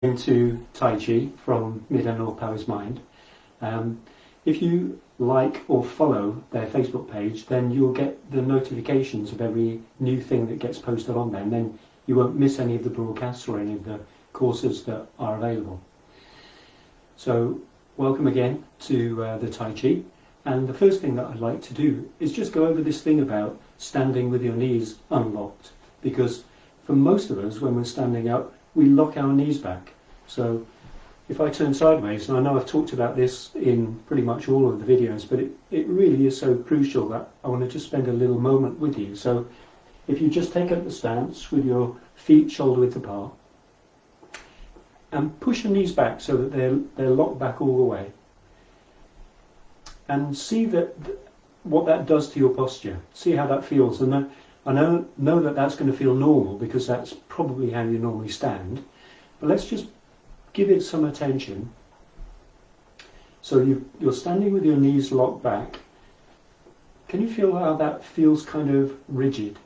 into Tai Chi from Mid and North Power's Mind. If you like or follow their Facebook page, then you'll get the notifications of every new thing that gets posted on there, and then you won't miss any of the broadcasts or any of the courses that are available. So welcome again to the Tai Chi, and the first thing that I'd like to do is just go over this thing about standing with your knees unlocked, because for most of us when we're standing up we lock our knees back. So if I turn sideways, and I know I've talked about this in pretty much all of the videos, but it really is so crucial that I want to just spend a little moment with you. So if you just take up the stance with your feet shoulder width apart and push your knees back so that they're locked back all the way, and see that what that does to your posture, see how that feels. And I know that that's going to feel normal because that's probably how you normally stand, but let's just give it some attention. So you're standing with your knees locked back. Can you feel how that feels kind of rigid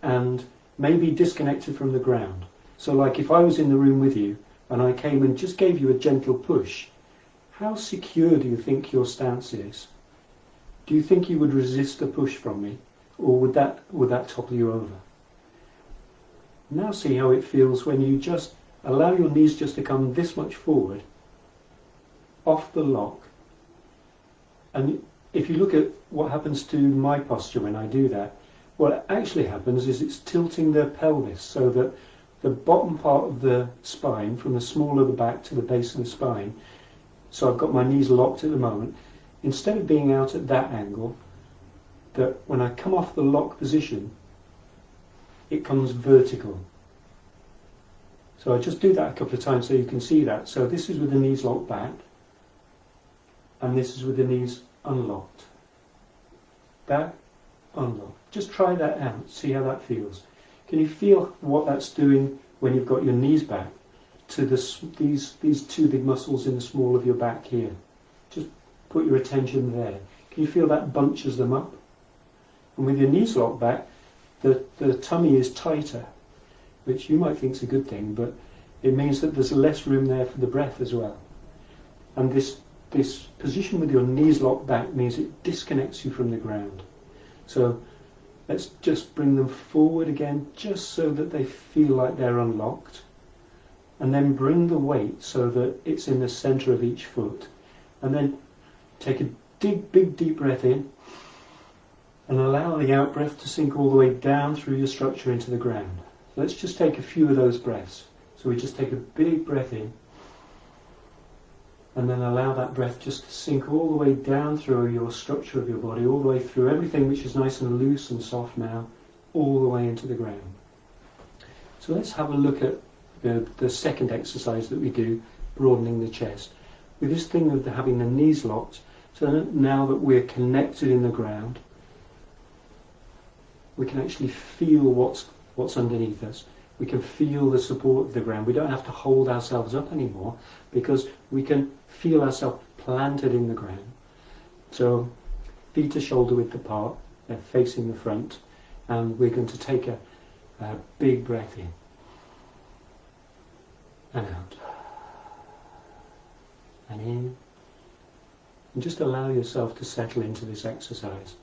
and maybe disconnected from the ground? So like if I was in the room with you and I came and just gave you a gentle push, how secure do you think your stance is? Do you think you would resist a push from me, or would that topple you over? Now see how it feels when you just allow your knees just to come this much forward, off the lock. And if you look at what happens to my posture when I do that, what actually happens is it's tilting the pelvis so that the bottom part of the spine, from the small of the back to the base of the spine, so I've got my knees locked at the moment, instead of being out at that angle, that when I come off the lock position, it comes vertical. So I just do that a couple of times so you can see that. So this is with the knees locked back, and this is with the knees unlocked. Back, unlocked. Just try that out, see how that feels. Can you feel what that's doing when you've got your knees back to these two big muscles in the small of your back here? Just put your attention there. Can you feel that bunches them up? And with your knees locked back, the tummy is tighter, which you might think is a good thing, but it means that there's less room there for the breath as well. And this position with your knees locked back means it disconnects you from the ground. So let's just bring them forward again, just so that they feel like they're unlocked. And then bring the weight so that it's in the center of each foot. And then take a big deep breath in, and allow the out breath to sink all the way down through your structure into the ground. Let's just take a few of those breaths. So we just take a big breath in, and then allow that breath just to sink all the way down through your structure of your body, all the way through everything which is nice and loose and soft now, all the way into the ground. So let's have a look at the second exercise that we do, broadening the chest. With this thing of having the knees locked, so now that we're connected in the ground, we can actually feel what's underneath us. We can feel the support of the ground. We don't have to hold ourselves up anymore because we can feel ourselves planted in the ground. So feet are shoulder width apart, they're facing the front, and we're going to take a big breath in and out and in, and just allow yourself to settle into this exercise.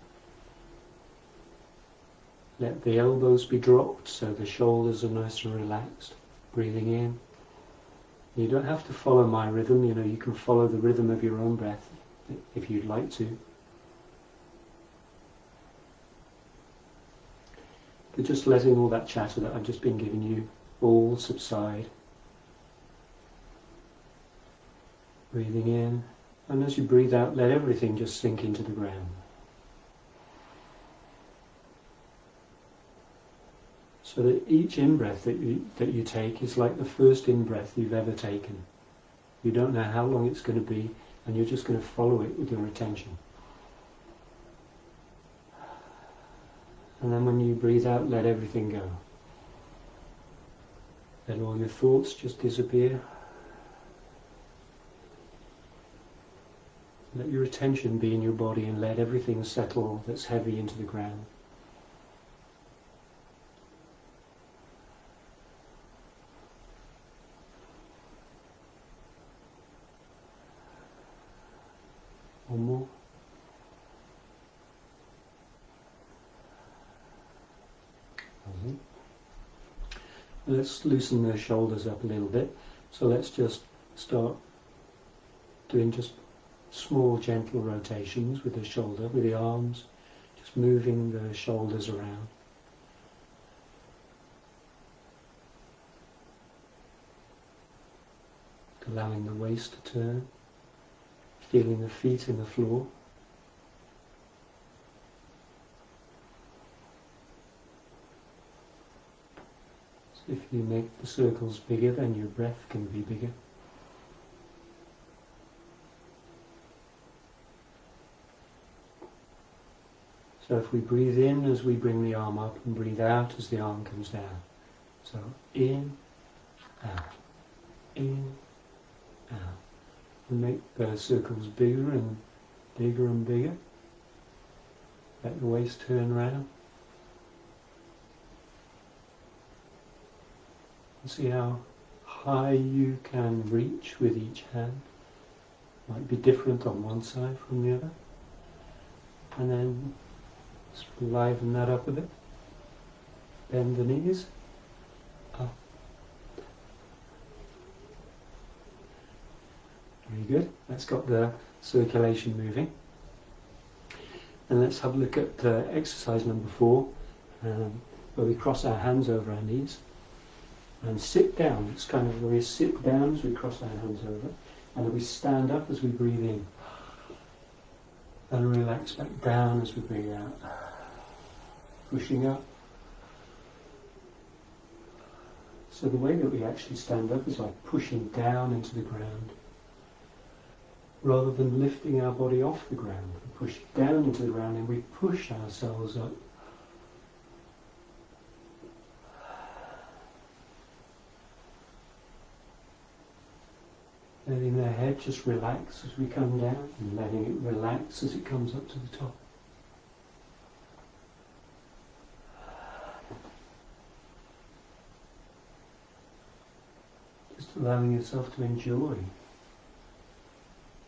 Let the elbows be dropped so the shoulders are nice and relaxed. Breathing in. You don't have to follow my rhythm, you can follow the rhythm of your own breath if you'd like to. But just letting all that chatter that I've just been giving you all subside. Breathing in, and as you breathe out, let everything just sink into the ground. So that each in-breath that you take is like the first in-breath you've ever taken. You don't know how long it's going to be, and you're just going to follow it with your attention. And then when you breathe out, let everything go. Let all your thoughts just disappear. Let your attention be in your body and let everything settle that's heavy into the ground. One more. Lovely. Let's loosen the shoulders up a little bit. So let's just start doing just small gentle rotations with the shoulder, with the arms, just moving the shoulders around. Allowing the waist to turn, feeling the feet in the floor. So if you make the circles bigger, then your breath can be bigger. So if we breathe in as we bring the arm up and breathe out as the arm comes down. So in, out, in, out. And make the circles bigger and bigger and bigger. Let the waist turn round. And see how high you can reach with each hand. Might be different on one side from the other. And then just liven that up a bit. Bend the knees. Up. Very good. That's got the circulation moving. And let's have a look at exercise number 4, where we cross our hands over our knees and sit down. It's kind of where we sit down as we cross our hands over, and we stand up as we breathe in, and relax back down as we breathe out. Pushing up. So the way that we actually stand up is like pushing down into the ground, rather than lifting our body off the ground. We push down into the ground and we push ourselves up. Letting the head just relax as we come down, and letting it relax as it comes up to the top. Just allowing yourself to enjoy.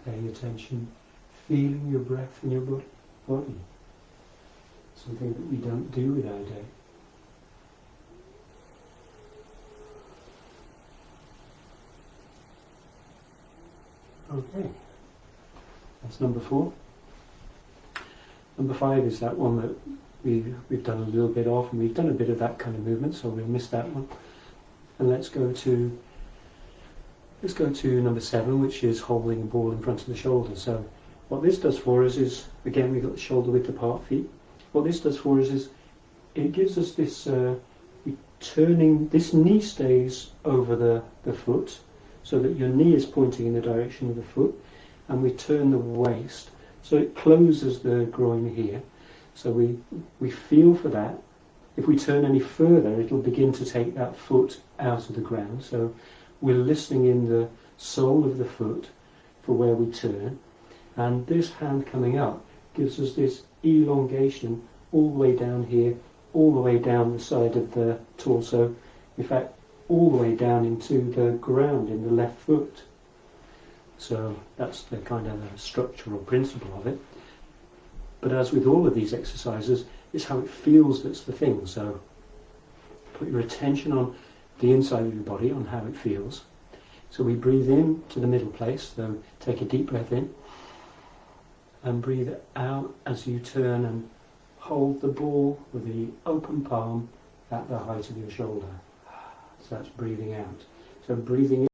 Paying attention, feeling your breath in your body. Something that we don't do with our day. Okay, that's number 4. Number 5 is that one that we've done a little bit of, and we've done a bit of that kind of movement, so we'll miss that one. And let's go to number 7, which is holding a ball in front of the shoulder. So what this does for us is, again, we've got the shoulder width apart feet. What this does for us is, it gives us this, turning, this knee stays over the foot, so that your knee is pointing in the direction of the foot, and we turn the waist, so it closes the groin here. So we feel for that. If we turn any further, it'll begin to take that foot out of the ground. So we're listening in the sole of the foot for where we turn, and this hand coming up gives us this elongation all the way down here, all the way down the side of the torso, in fact all the way down into the ground in the left foot. So that's the kind of the structural principle of it. But as with all of these exercises, it's how it feels that's the thing. So put your attention on the inside of your body, on how it feels. So we breathe in to the middle place, so take a deep breath in, and breathe out as you turn and hold the ball with the open palm at the height of your shoulder. So that's breathing out. So breathing in.